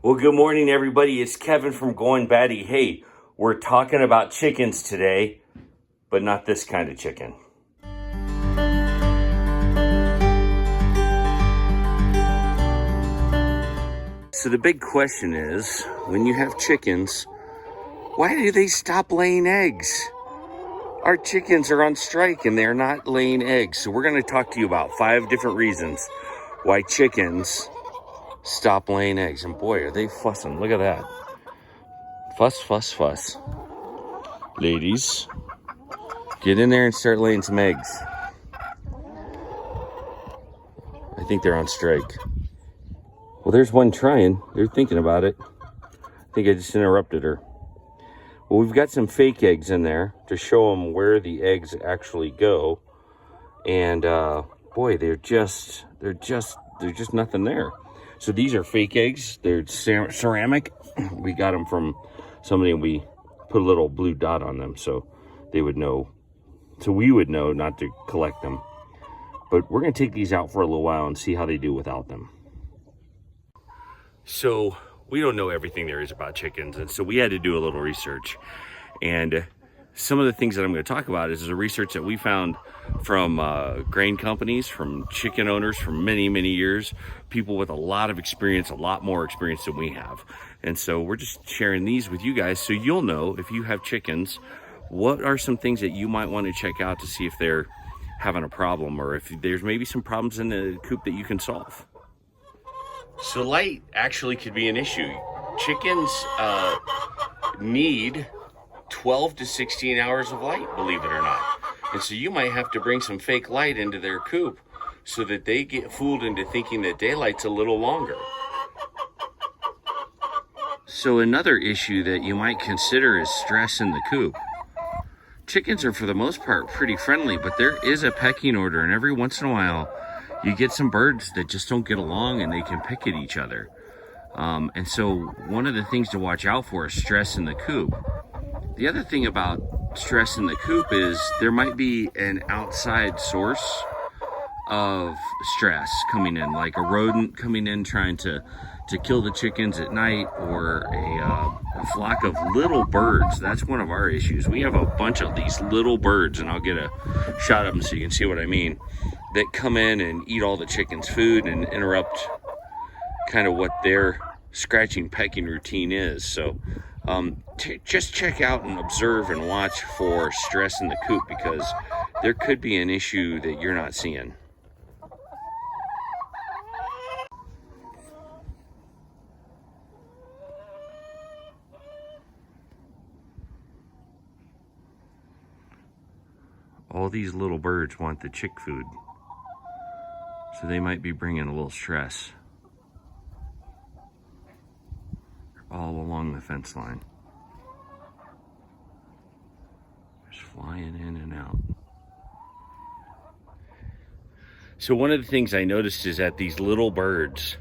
Well, good morning, everybody. It's Kevin from Going Batty. Hey, we're talking about chickens today, but not this kind of chicken. So the big question is, when you have chickens, why do they stop laying eggs? Our chickens are on strike and they're not laying eggs. So we're going to talk to you about 5 different reasons why chickens stop laying eggs. And boy, are they fussing. Look at that. Fuss, fuss, fuss. Ladies, get in there and start laying some eggs. I think they're on strike. Well, there's one trying. They're thinking about it. I think I just interrupted her. Well, we've got some fake eggs in there to show them where the eggs actually go. And boy, they're just nothing there. So these are fake eggs. They're ceramic. We got them from somebody, and we put a little blue dot on them so they would know, so we would know not to collect them. But we're going to take these out for a little while and see how they do without them. So we don't know everything there is about chickens, and so we had to do a little research. And some of the things that I'm going to talk about is the research that we found from grain companies, from chicken owners for many, many years, people with a lot of experience, a lot more experience than we have. And so we're just sharing these with you guys so you'll know, if you have chickens, what are some things that you might want to check out to see if they're having a problem, or if there's maybe some problems in the coop that you can solve. So light actually could be an issue. Chickens need 12 to 16 hours of light, believe it or not. And so you might have to bring some fake light into their coop so that they get fooled into thinking that daylight's a little longer. So another issue that you might consider is stress in the coop. Chickens are, for the most part, pretty friendly, but there is a pecking order, and every once in a while you get some birds that just don't get along and they can pick at each other. And so one of the things to watch out for is stress in the coop. The other thing about stress in the coop is there might be an outside source of stress coming in, like a rodent coming in trying to kill the chickens at night, or a flock of little birds. That's one of our issues. We have a bunch of these little birds, and I'll get a shot of them so you can see what I mean, that come in and eat all the chickens' food and interrupt kind of what their scratching, pecking routine is. So just check out and observe and watch for stress in the coop, because there could be an issue that you're not seeing. All these little birds want the chick food, so they might be bringing a little stress all along the fence line. Just flying in and out. So one of the things I noticed is that these little birds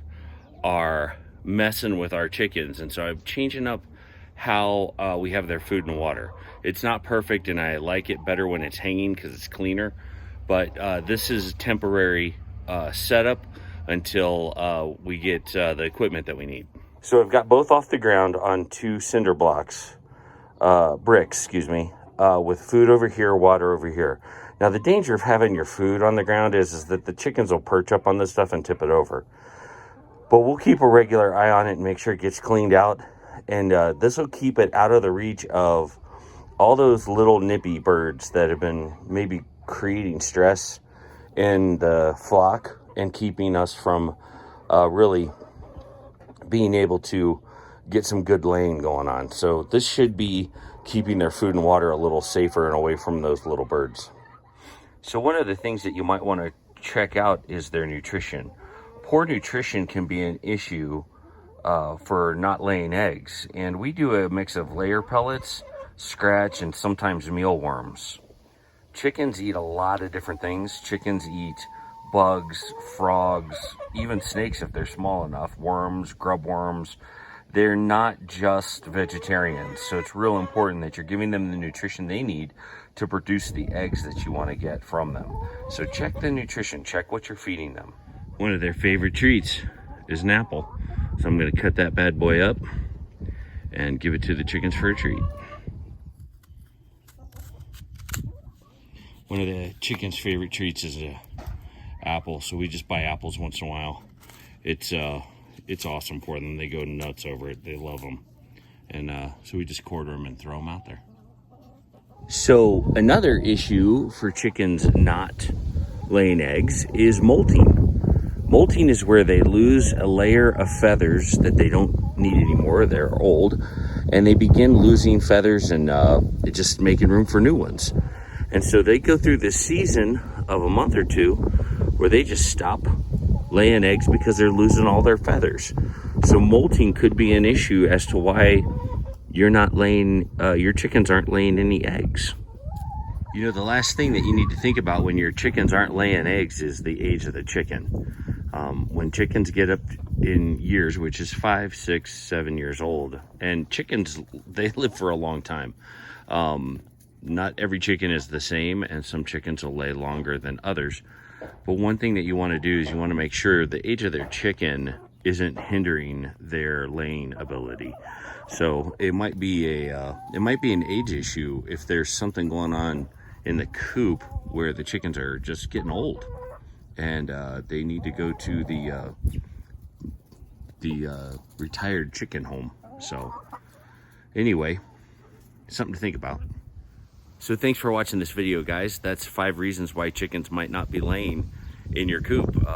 are messing with our chickens, and so I'm changing up how we have their food and water. It's not perfect, and I like it better when it's hanging because it's cleaner, but this is a temporary setup until we get the equipment that we need. So I've got both off the ground on 2 cinder blocks, bricks, with food over here, water over here. Now the danger of having your food on the ground is that the chickens will perch up on this stuff and tip it over. But we'll keep a regular eye on it and make sure it gets cleaned out. And this will keep it out of the reach of all those little nippy birds that have been maybe creating stress in the flock and keeping us from really being able to get some good laying going on. So this should be keeping their food and water a little safer and away from those little birds. So one of the things that you might want to check out is their nutrition. Poor nutrition can be an issue for not laying eggs, and we do a mix of layer pellets, scratch, and sometimes mealworms. Chickens eat a lot of different things. Chickens eat bugs, frogs, even snakes if they're small enough, worms, grub worms. They're not just vegetarians, so it's real important that you're giving them the nutrition they need to produce the eggs that you want to get from them. So check the nutrition, check what you're feeding them. One of their favorite treats is an apple. So I'm gonna cut that bad boy up and give it to the chickens for a treat. One of the chickens' favorite treats is a apple, so we just buy apples once in a while. It's awesome for them. They go nuts over it. They love them. And so we just quarter them and throw them out there. So another issue for chickens not laying eggs is molting. Molting is where they lose a layer of feathers that they don't need anymore. They're old, and they begin losing feathers and just making room for new ones. And so they go through this season of a month or two where they just stop laying eggs because they're losing all their feathers. So molting could be an issue as to why you're not laying, your chickens aren't laying any eggs. You know, the last thing that you need to think about when your chickens aren't laying eggs is the age of the chicken. When chickens get up in years, which is 5, 6, 7 years old, and chickens, they live for a long time. Not every chicken is the same, and some chickens will lay longer than others. But one thing that you want to do is you want to make sure the age of their chicken isn't hindering their laying ability. So it might be an age issue if there's something going on in the coop where the chickens are just getting old, and they need to go to the retired chicken home. So anyway, something to think about. So thanks for watching this video, guys. That's 5 reasons why chickens might not be laying in your coop.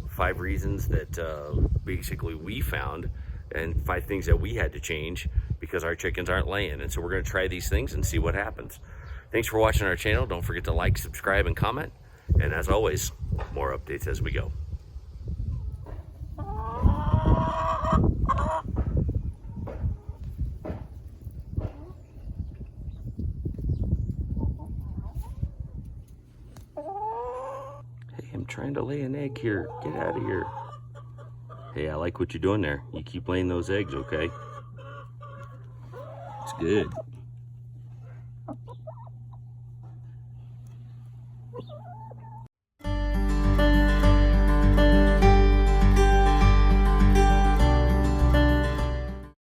5 reasons that basically we found, and 5 things that we had to change because our chickens aren't laying. And so we're gonna try these things and see what happens. Thanks for watching our channel. Don't forget to like, subscribe, and comment. And as always, more updates as we go. I'm trying to lay an egg here. Get out of here. Hey, I like what you're doing there. You keep laying those eggs, okay? It's good.